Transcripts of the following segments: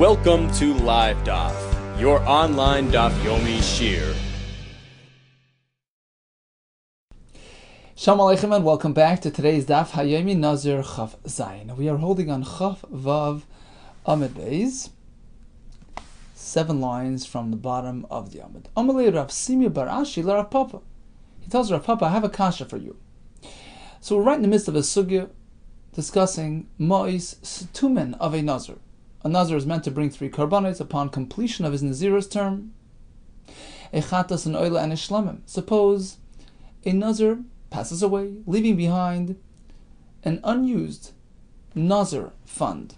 Welcome to Live Daf, your online Daf Yomi Shir. Shalom Aleichem and welcome back to today's Daf Hayomi Nazir Chaf Zayin. We are holding on Chaf Vav Amid Beis, 7 lines from the bottom of the Amid. Amalei Rav Simi Bar Ashi Rav Papa. He tells Rav Papa, I have a kasha for you. So we're right in the midst of a sugya discussing Ma'is Situmen of a Nazir. A Nazir is meant to bring 3 karbanos upon completion of his Nazir's term. Echatas and Oila and Ishlamim. Suppose a Nazir passes away, leaving behind an unused Nazir fund.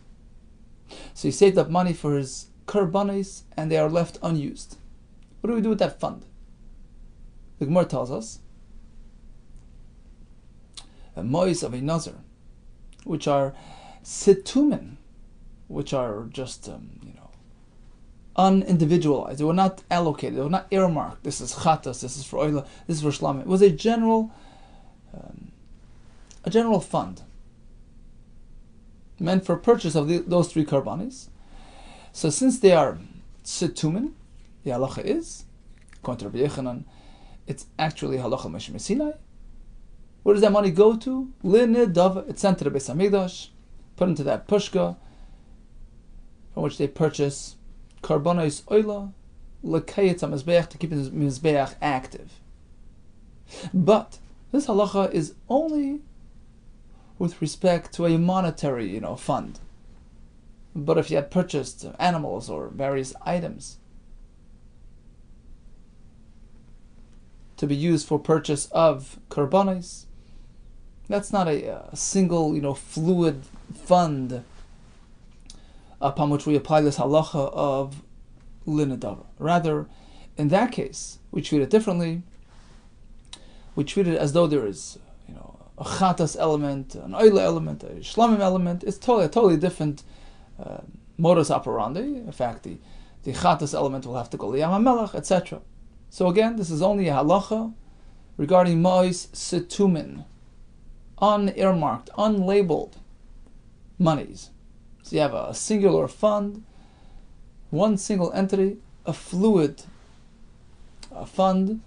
So he saved up money for his karbanos and they are left unused. What do we do with that fund? The Gemara tells us a Ma'is of a Nazir, which are Situmen, which are just, unindividualized. They were not allocated. They were not earmarked. This is chatas. This is for oila. This is for shlamim. It was a general fund meant for purchase of those 3 karbanis. So since they are situmen, the halacha is, according to Rabbi Yehuda, it's actually halacha Moshe Sinai. Where does that money go to? Linidava. It's sent to the Beis Hamikdash, put into that pushka, from which they purchase karbanos oila, lekayetz hamizbeach, to keep the mizbeach active. But this halacha is only with respect to a monetary, fund. But if you had purchased animals or various items to be used for purchase of karbanos, that's not a single, fluid fund upon which we apply this halacha of linadava. Rather, in that case, we treat it differently. We treat it as though there is, a chatas element, an oila element, a shlamim element. It's a totally different modus operandi. In fact, the chatas element will have to go liyam hamelach, etc. So again, this is only a halacha regarding ma'is situmin, unearmarked, unlabeled monies. So you have a singular fund, one single entity, a fluid fund,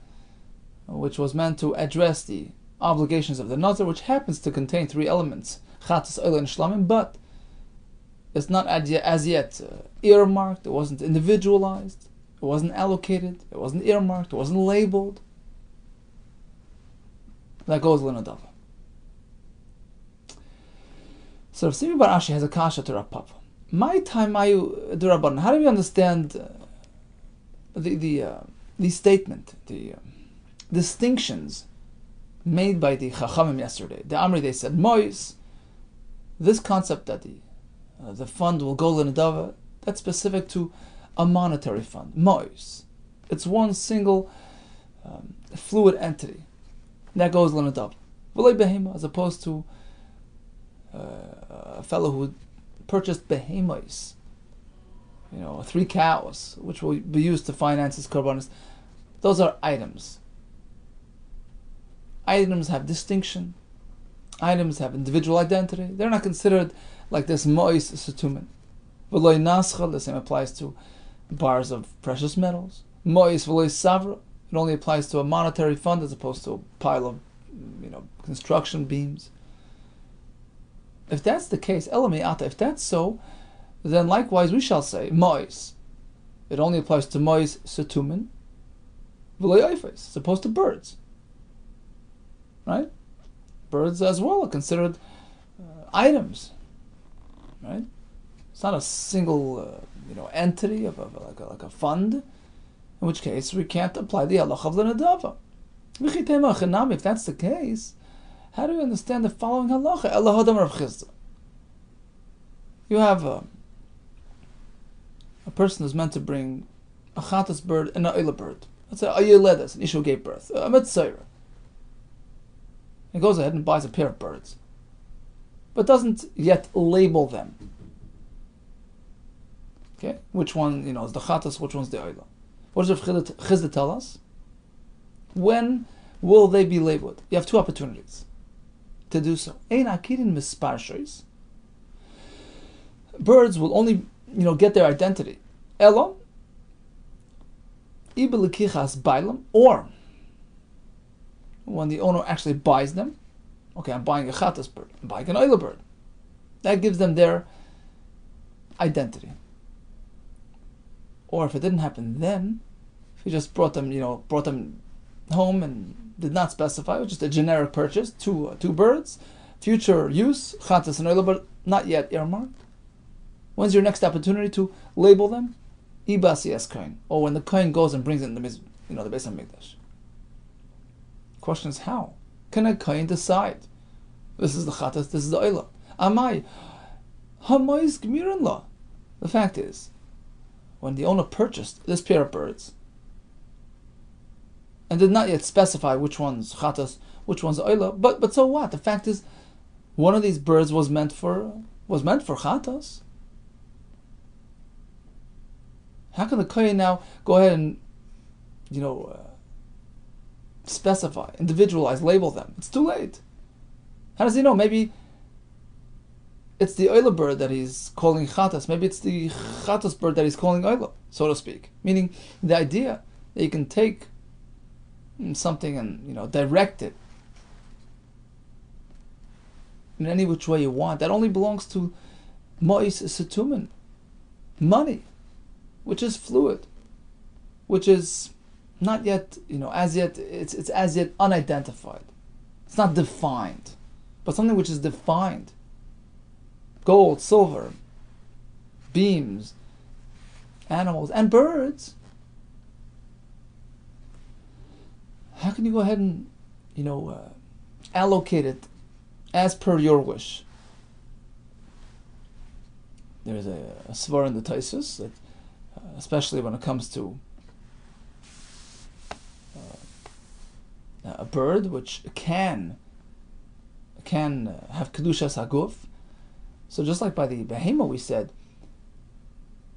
which was meant to address the obligations of the Nazir, which happens to contain 3 elements, chatas, oila, and shlamim, but it's not as yet earmarked, it wasn't individualized, it wasn't allocated, it wasn't earmarked, it wasn't labeled. That goes l'nadava. So Rav Simi Bar Ashi has a kasha to Rav Papa. My time, mayu d'Rabbanan. How do we understand the statement, the distinctions made by the Chachamim yesterday? The Amri, they said, Mois, this concept that the fund will go l'nadava, that's specific to a monetary fund. Mois. It's one single fluid entity. That goes l'nadava. V'lei behema, as opposed to a fellow who purchased behemoths, 3 cows, which will be used to finance his karbanos. Those are items. Items have distinction. Items have individual identity. They're not considered like this mois situmen. V'loi nascha, the same applies to bars of precious metals. Mois v'loi savra, it only applies to a monetary fund as opposed to a pile of, construction beams. If that's the case, if that's so, then likewise we shall say, mois. It only applies to mois situmen, v'loi oifes, it's opposed to birds. Right? Birds as well are considered items. Right? It's not a single, entity of like a fund, in which case we can't apply the halacha of l'nadava. If that's the case, how do you understand the following halacha? You have a person who's meant to bring a chatas bird and an oila bird. Let's say a yeledes, an issue gave birth, a mitzayra. He goes ahead and buys a pair of birds, but doesn't yet label them. Okay, which one is the chatas, which one's the oila? What does Rav Chizda tell us? When will they be labeled? You have 2 opportunities to do so. Ein akirin mispar shois. Birds will only get their identity. Elo, ibelikichas bailam, or when the owner actually buys them. Okay, I'm buying a chatas bird. I'm buying an oila bird. That gives them their identity. Or if it didn't happen then, if he just brought them home and did not specify, it was just a generic purchase, two birds, future use, chatas and oila bird, not yet earmarked. When's your next opportunity to label them? Ibasi es kohen, or when the kohen goes and brings in the Beis HaMikdash. Question is, how can a kohen decide? This is the chatas, this is the oila. Amai hamayis gemirin la. The fact is, when the owner purchased this pair of birds and did not yet specify which one's chatas, which one's oila, but so what? The fact is, one of these birds was meant for chatas. How can the kohen now go ahead and specify, individualize, label them? It's too late. How does he know? Maybe it's the oila bird that he's calling chatas. Maybe it's the chatas bird that he's calling oila, so to speak. Meaning the idea that you can take something and direct it in any which way you want, that only belongs to mois setumen, money, which is fluid, which is not yet, it's as yet unidentified. It's not defined, but something which is defined. Gold, silver, beams, animals, and birds. How can you go ahead and, allocate it as per your wish? There's a svar in the Taisus that, especially when it comes to a bird which can have kedushas haguf. So just like by the behema we said,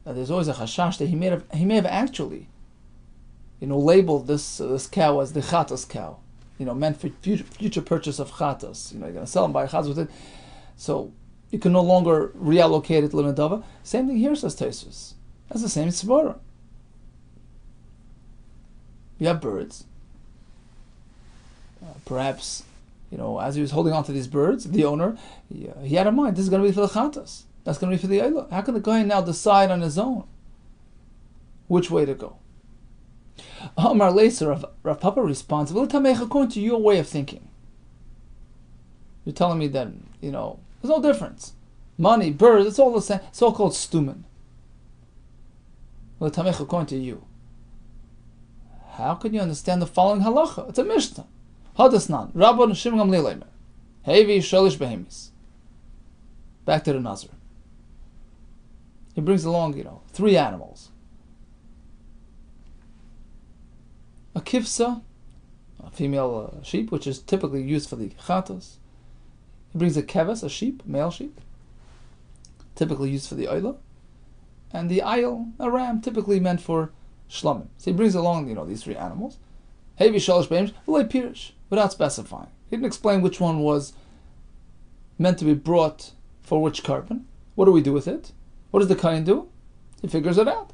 there's always a chashash that he may have actually, labeled this cow as the chatas cow, meant for future purchase of chatas. You're going to sell and buy chatas with it, so you can no longer reallocate it l'medava. Same thing here, says Taisus. That's the same svara. You have birds. Perhaps, as he was holding on to these birds, the owner, he had in mind, this is going to be for the chatas. That's going to be for the oila. How can the kohen now decide on his own which way to go? Amar Leser, Rav Papa responds, according to your way of thinking. You're telling me that, there's no difference. Money, birds, it's all the same. It's all called stumen. According to you. How can you understand the following halacha? It's a mishnah. Hadasnan, Rabban Shimon Gamliel, Hevi Shalish Behemis. Back to the Nazir. He brings along, 3 animals. A kifsa, a female sheep, which is typically used for the chatas. He brings a keves, a sheep, male sheep, typically used for the oila. And the ayil, a ram, typically meant for shlamim. So he brings along, these 3 animals. Hevi Shalish Behemis, V'lei Pirish, without specifying. He didn't explain which one was meant to be brought for which carbon. What do we do with it? What does the kohen do? He figures it out.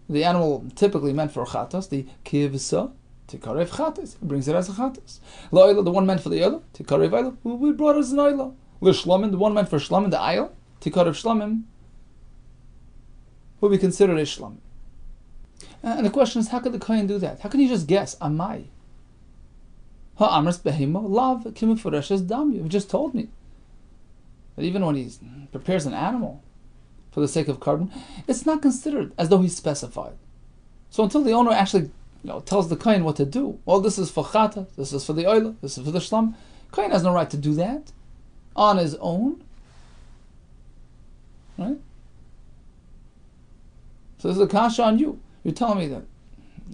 The animal typically meant for chatas, the kivsa, tikarev chatas. He brings it as a chatas. La'ila, the one meant for the oila, tikarev oila. We brought it as an oila. L'shlamim, the one meant for shlamim, the ayil, tikarev shlamim, will be considered a shlamim. And the question is, how could the kohen do that? How can he just guess? Amai. Ha'amras behema lav kimifureshes dam. You've just told me that even when he prepares an animal for the sake of carbon, it's not considered as though he's specified. So until the owner actually tells the kohen what to do, well, this is for chata, this is for the oila, this is for the shlam, kohen has no right to do that on his own. Right? So this is a kasha on you. You're telling me that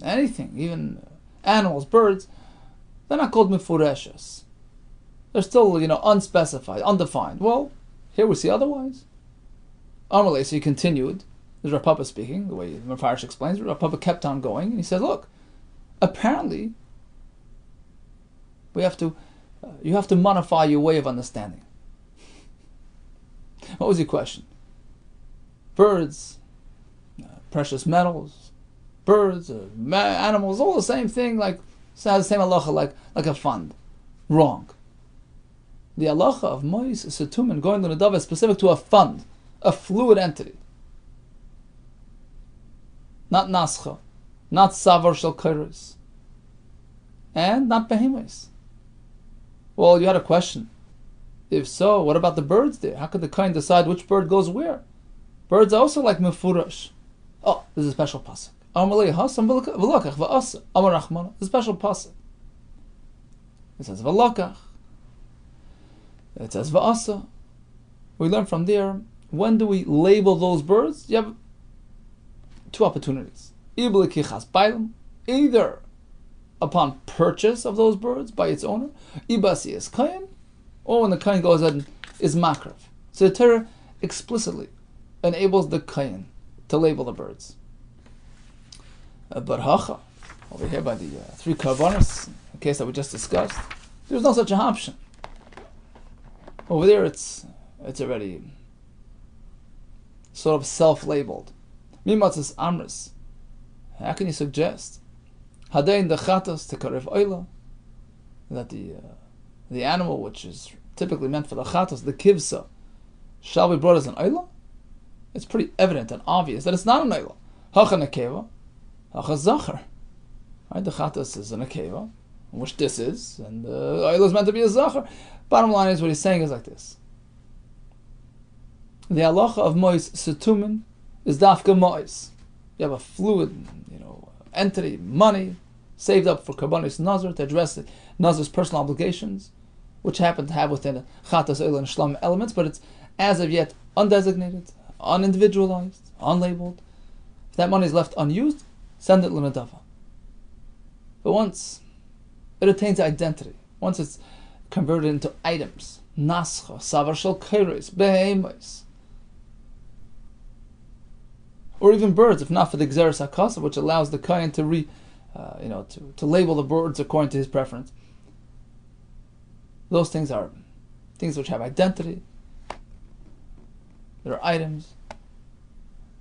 anything, even animals, birds, they're not called mefureshes. They're still, unspecified, undefined. Well, here we see otherwise. Amalei, so he continued. This is Rav Papa speaking, the way the Mefarish explains. Rav Papa kept on going, and he said, look, apparently, you have to modify your way of understanding. What was your question? birds, precious metals, birds, animals, all the same thing, like has the same halacha like a fund. Wrong. The halacha of mois setumen going to nedava is specific to a fund, a fluid entity. Not nascha, not savar shel kairos, and not behemoths. Well, you had a question. If so, what about the birds there? How could the kohen decide which bird goes where? Birds are also like mefurash. Oh, there's a special pasuk. There's a special pasuk. It says v'lakach. It says v'asa. We learn from there, when do we label those birds? You have two opportunities. Either upon purchase of those birds by its owner, ibasi is kain, or when the kain goes ahead and is makrav. So the Torah explicitly enables the kain to label the birds. But hacha, over here by the three karbanos, the case that we just discussed, there's no such an option. Over there, it's already sort of self-labeled. Mimatzis amris. How can you suggest hadain dechatas tekarev oila, that the animal which is typically meant for the chatas, the kivsa, shall be brought as an oila? It's pretty evident and obvious that it's not an oila. Hacha nekeva, hacha zachar. Right, the chatas is an akeva, which this is, and the oila is meant to be a zachar. Bottom line is, what he's saying is like this: the halacha of mois setumen is dafka mois. You have a fluid, entity, money, saved up for karbanis nazir to address nazir's personal obligations, which happen to have within a chatas, oil, and shlam elements, but it's as of yet undesignated, unindividualized, unlabeled. If that money is left unused, send it l'nadava. But once it attains identity, once it's converted into items, nascha, savar shel kairos, behemoths, or even birds, if not for the Gzeres HaKasa, which allows the Kayan to to label the birds according to his preference. Those things are things which have identity. They're items.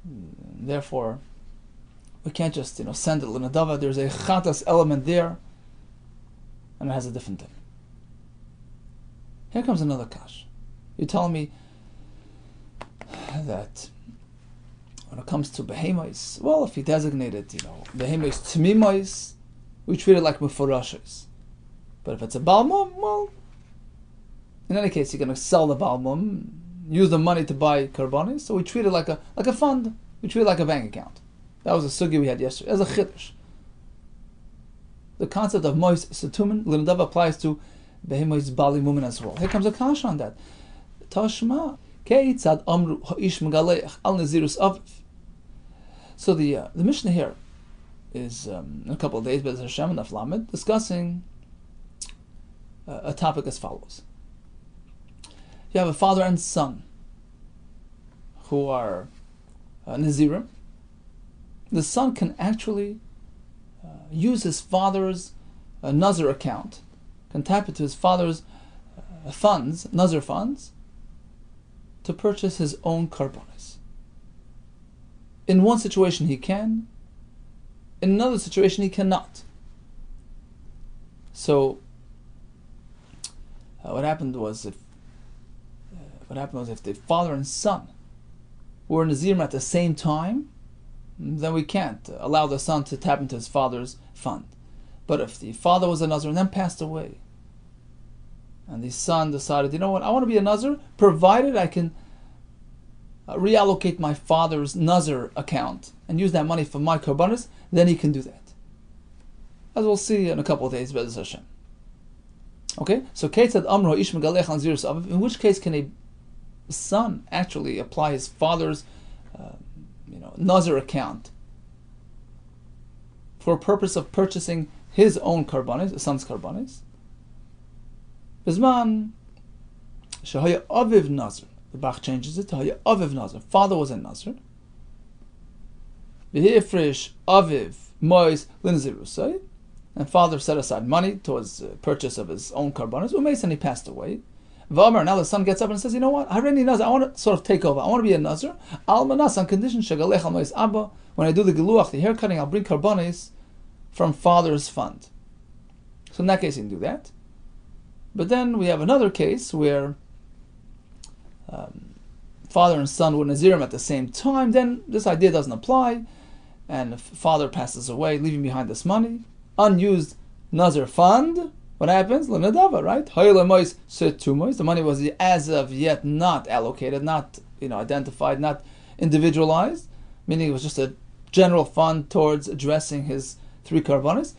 Therefore, we can't just send it l'nadava. There's a chatas element there, and it has a different thing. Here comes another kash. You're telling me that when it comes to behemoths, well, if he designated, behemoths tmimois, we treat it like mefurashis. But if it's a balmum, well, in any case, you're going to sell the balmum, use the money to buy karbanis, so we treat it like a fund. We treat it like a bank account. That was a sugi we had yesterday, as a chiddush. The concept of mois setumen, l'nadav, applies to behemoths bali mumen as well. Here comes a kash on that. Tashma. So the Mishnah here is in a couple of days, Bez Hashem and Aflamed, discussing a topic as follows. You have a father and son who are Nazirim. The son can actually use his father's Nazir account, can tap into his father's funds, Nazir funds, to purchase his own karbanis. In one situation he can, in another situation he cannot. So what happened was if the father and son were Nazirim at the same time, then we can't allow the son to tap into his father's fund. But if the father was a Nazir and then passed away, and the son decided, I want to be a Nazir, provided I can reallocate my father's Nazir account and use that money for my karbanis, then he can do that. As we'll see in a couple of days, Bez Hashem. Okay, so Kate said, Amro ish megalech an zirus aviv. In which case can a son actually apply his father's Nazir account for a purpose of purchasing his own karbanis, the son's karbanis? Bizman shahaya aviv Nazir. The Bach changes it to haya aviv Nazir. Father was a Nazir. V'hifresh aviv mois l'nazirusay. And father set aside money towards the purchase of his own karbanis. Umeis, and he passed away. V'omer, now the son gets up and says, you know what? I already Nazir. I want to sort of take over. I want to be a Nazir. Al manas, on condition shegalech al mois abba. When I do the geluach, the haircutting, I'll bring karbonis from father's fund. So in that case, you can do that. But then we have another case where father and son were Nazirim at the same time. Then this idea doesn't apply, and if father passes away, leaving behind this money, unused Nazir fund. What happens? L'nadava, right? The money was as of yet not allocated, not identified, not individualized, meaning it was just a general fund towards addressing his 3 karbanis.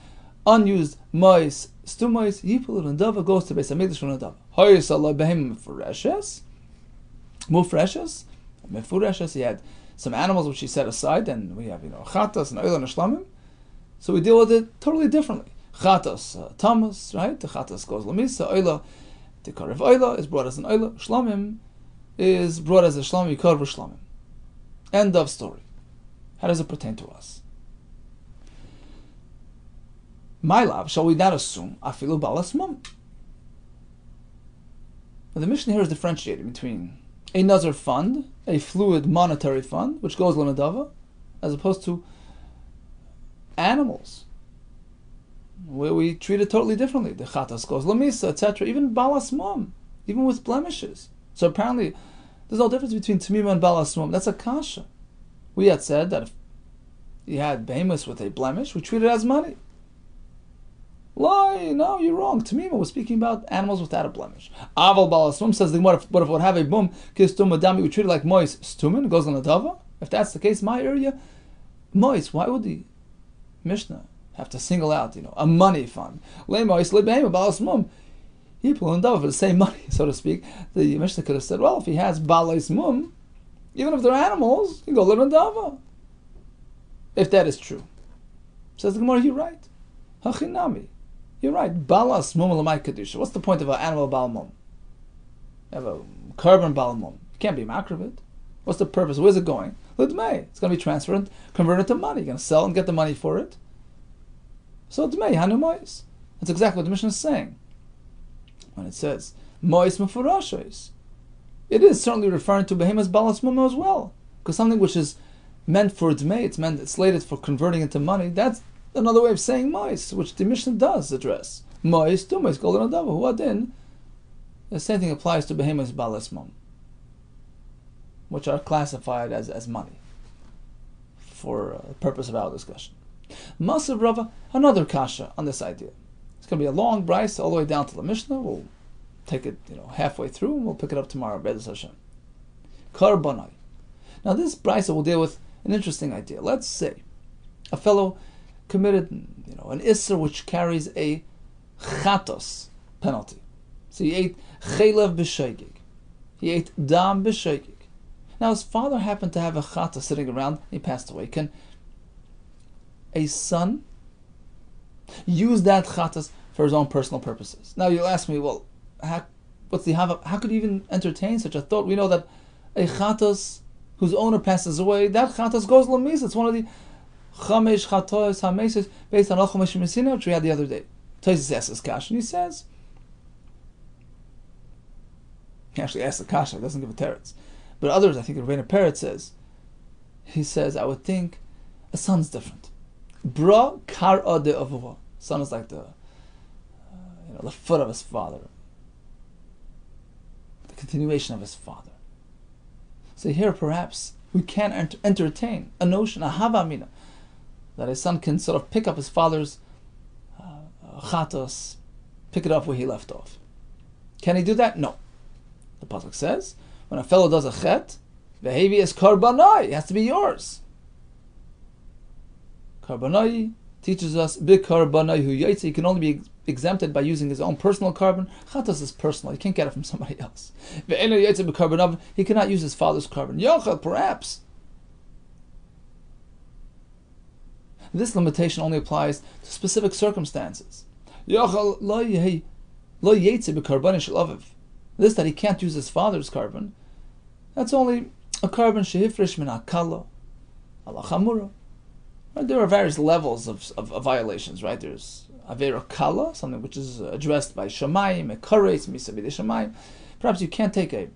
Unused mois, stumois, yipul l'nadava goes to Beis Hamikdash l'nadava. Hoyes Allah behem mufreshes. He had some animals which he set aside, and we have chatas and oil and shlamim. So we deal with it totally differently. Chatas, tamas, right? The chatas goes lamisa. Oila, the karev oila is brought as an oila. Shlamim is brought as a shlamim. Yikar v'shlamim. End of story. How does it pertain to us? My love, shall we not assume afilu balas mum? The Mishnah here is differentiating between a Nazir fund, a fluid monetary fund, which goes l'nadava, as opposed to animals, where we treat it totally differently. The chatas goes lamisa, etc. Even balas mum, even with blemishes. So apparently, there's no difference between tamima and balas mum. That's a kasha. We had said that if you had behemoths with a blemish, we treat it as money. Lie, no, you're wrong. Tamima was speaking about animals without a blemish. Aval balas mum, says the Gemara, but if it would have a bum, kis tumadami, we treat it like mois stumin, it goes on the dava. If that's the case, my area, mois, why would the Mishnah have to single out, a money fund? Le mois, le behema, balas mum. He pull on dava for the same money, so to speak. The Mishnah could have said, well, if he has balas mum, even if they're animals, you go le dava. If that is true. Says the Gemara, you're right. Hachinami. You're right. Balas mum l'may kedusha. What's the point of an animal bal mum? You have a carbon bal mum. You can't be makrivit. What's the purpose? Where's it going? L'dmei. It's going to be transferred and converted to money. You're going to sell and get the money for it. So d'mei hanu mois. That's exactly what the Mishnah is saying when it says mois mefurashos. It is certainly referring to behemoth's balas mum as well, because something which is meant for d'mei, it's slated for converting into money. That's another way of saying mois, which the Mishnah does address. Mois, tu mois, golden adava, huadin. The same thing applies to behemoth's balas mum, which are classified as money for the purpose of our discussion. Masav Rava, another kasha on this idea. It's going to be a long bryce all the way down to the Mishnah. We'll take it halfway through, and we'll pick it up tomorrow. Be'ez Hashem. Karbanai. Now this bryce will deal with an interesting idea. Let's say a fellow committed an isser which carries a chatos penalty. So he ate chelev b'shoigig. He ate dam b'shoigig. Now his father happened to have a chatos sitting around. He passed away. Can a son use that chatos for his own personal purposes? Now you'll ask me, well, how could you even entertain such a thought? We know that a chatos whose owner passes away, that chatos goes lamis. It's one of the chamesh chatos hameses based on al chamesh mesina, which we had the other day. Tosis asks this kasha, and he says, he actually asks the kasha, he doesn't give a teretz. But others, I think Ravina Peretz says, he says, I would think a son's different. Bra kar ade avuva. Son is like the foot of his father, the continuation of his father. So here perhaps we can entertain a notion, a havamina, that a son can sort of pick up his father's chatos, pick it up where he left off. Can he do that? No. The pasuk says, when a fellow does a chet, vehevi is karbanai, it has to be yours. Karbanai teaches us, big karbanai hu yaitze, he can only be exempted by using his own personal carbon. Chatos is personal, he can't get it from somebody else. Ve'enu yaitze b'karbanav, he cannot use his father's carbon. Yochel, perhaps. This limitation only applies to specific circumstances. Yochel lo yaitze b'karbani shel aviv. This, that he can't use his father's carbon, that's only a carbon shehifresh min hakala, ala chamura. There are various levels of violations, right? There's avera kala, something which is addressed by shamayim, ekares, misavid shamayim. Perhaps you can't take an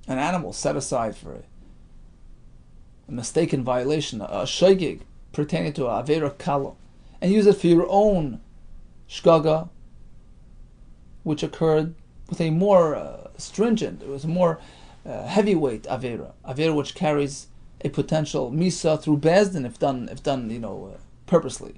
animal set aside for a mistaken violation, a shogeg pertaining to a avera kala, and use it for your own shgaga, which occurred with a more stringent, it was a more heavyweight avera which carries a potential misa through bezdin if done purposely,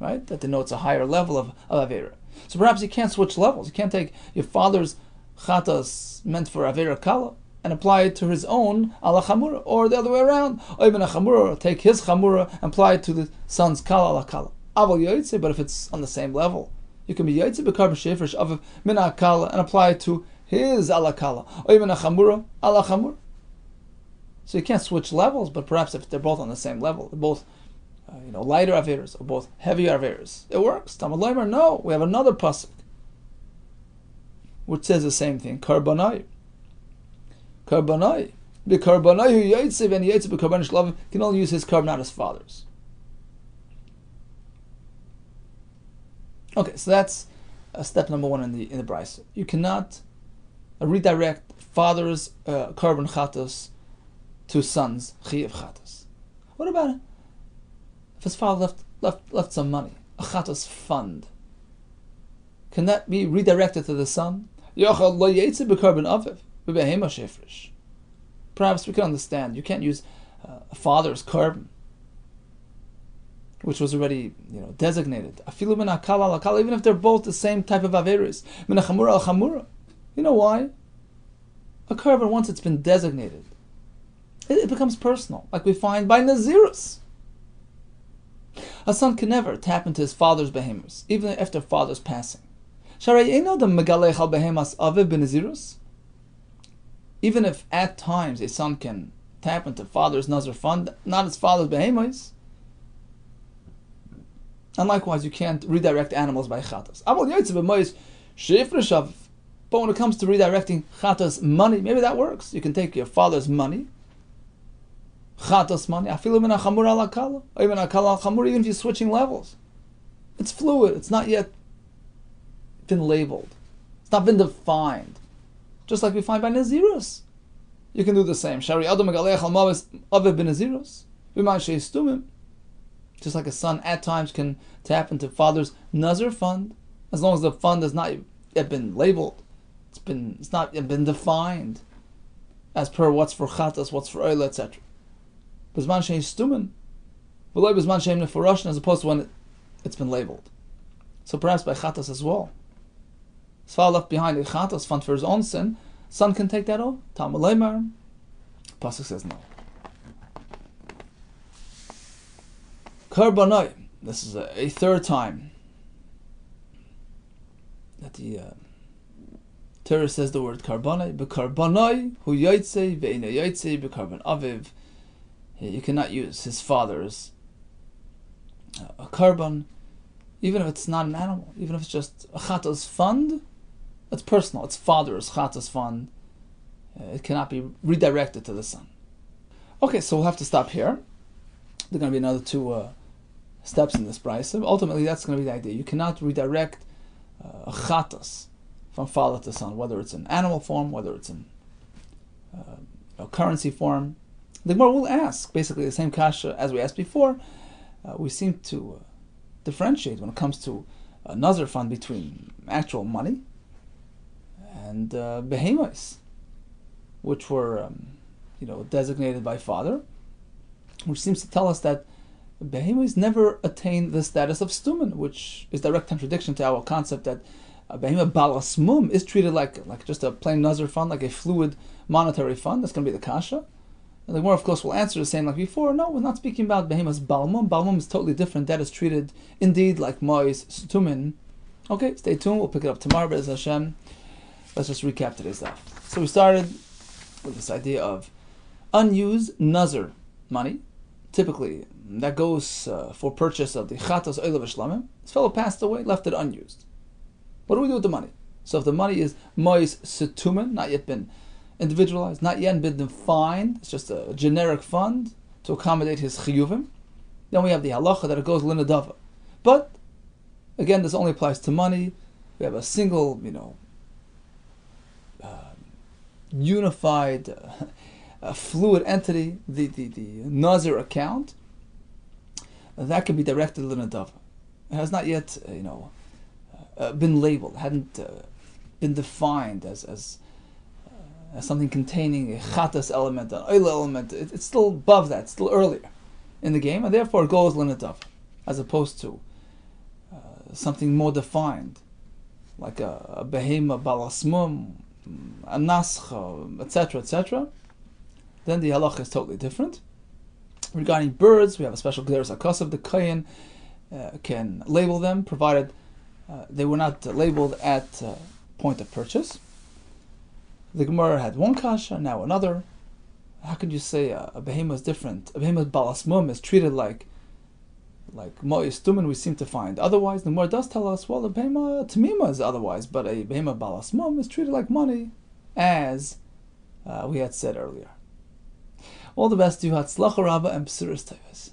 right? That denotes a higher level of avera. So perhaps you can't switch levels. You can't take your father's chatas meant for avera kala and apply it to his own ala chamura, or the other way around. Oibn chamura, take his chamura and apply it to the son's kala ala kala. Aval yoytze, but if it's on the same level, you can be yoytze b'karban shefresh of mina kala and apply it to his ala kala. Oibn chamura ala chamura. So you can't switch levels, but perhaps if they're both on the same level, they're both lighter averas or both heavier averas, it works. Talmud Leimer, no, we have another pasuk which says the same thing. Karbanai. Karbanai. The karbanai who yaitziv and yaitziv b'karban shlav can only use his karban, not his father's. Okay, so that's step number one in the brisa. You cannot redirect father's karban chatos to son's chiyav chatos. What about it? If his father left some money, a chatos fund, can that be redirected to the son? Perhaps we can understand. You can't use a father's karban, which was already designated. Even if they're both the same type of averis. You know why? A karban, once it's been designated, it becomes personal, like we find by Nazirus. A son can never tap into his father's behemoths, even after father's passing. Even if at times a son can tap into father's nazir fund, not his father's behemoths. And likewise, you can't redirect animals by chatas. But when it comes to redirecting chatas money, maybe that works. You can take your father's money, chatas money, even if you're switching levels. It's fluid. It's not yet been labeled. It's not been defined. Just like we find by Nazirus. You can do the same. Just like a son at times can tap into father's Nazir fund, as long as the fund has not yet been labeled. It's not yet been defined as per what's for chatas, what's for oil, etc. Bizman shein stumen, v'loy bizman shein neforoshin, as opposed to when it's been labeled. So perhaps by chatas as well. His father left behind a chatas fund for his own sin. Son can take that over. Talmud Leimer. Pasuk says no. Karbanoi. This is a third time that the Torah says the word karbanoi. Bekarbanoi hu yaitze ve'ina yaitze bekarban aviv. You cannot use his father's a karban, even if it's not an animal, even if it's just a chatas fund. It's personal. It's father's chatas fund. It cannot be redirected to the son. Okay, so we'll have to stop here. There are going to be another two steps in this brisa. Ultimately, that's going to be the idea. You cannot redirect a chatas from father to son, whether it's in animal form, whether it's in currency form. The Gemara will ask basically the same kasha as we asked before. We seem to differentiate when it comes to a nazir fund between actual money and behemoths, which were designated by father, which seems to tell us that behemoths never attain the status of stumen, which is direct contradiction to our concept that a behemoth balasmum is treated like just a plain nazir fund, like a fluid monetary fund. That's going to be the kasha. And the Gemara, of course, will answer the same like before. No, we're not speaking about behemoths balmum. Balmum is totally different. That is treated indeed like mois stumen. Okay, stay tuned. We'll pick it up tomorrow. Be'ez Hashem. Let's just recap today's stuff. So we started with this idea of unused nazir money. Typically, that goes for purchase of the chatas oil v'shlamim. This fellow passed away, left it unused. What do we do with the money? So if the money is mois setumen, not yet been individualized, not yet been defined, it's just a generic fund to accommodate his chiyuvim, then we have the halacha that it goes linadava. But again, this only applies to money. We have a single, unified, fluid entity, the Nazir account, that can be directed to the Nadava. It has not yet, been labeled, hadn't been defined as something containing a chatas element, an oil element. It's still above that, still earlier in the game, and therefore it goes l'nadav, as opposed to something more defined, like a behema balasmum, a nascha, etc., etc. Then the halacha is totally different. Regarding birds, we have a special gederus akasav. The kohen can label them, provided they were not labeled at point of purchase. The Gemara had one kasha, now another. How could you say a behema is different? A behema balasmum is treated like mo'is tumen we seem to find. Otherwise, the Gemara does tell us, well, a behema tamima is otherwise, but a behema balasmum is treated like money, as we had said earlier. All the best to you, Hatzlacha Rabba, and B'suras Teves.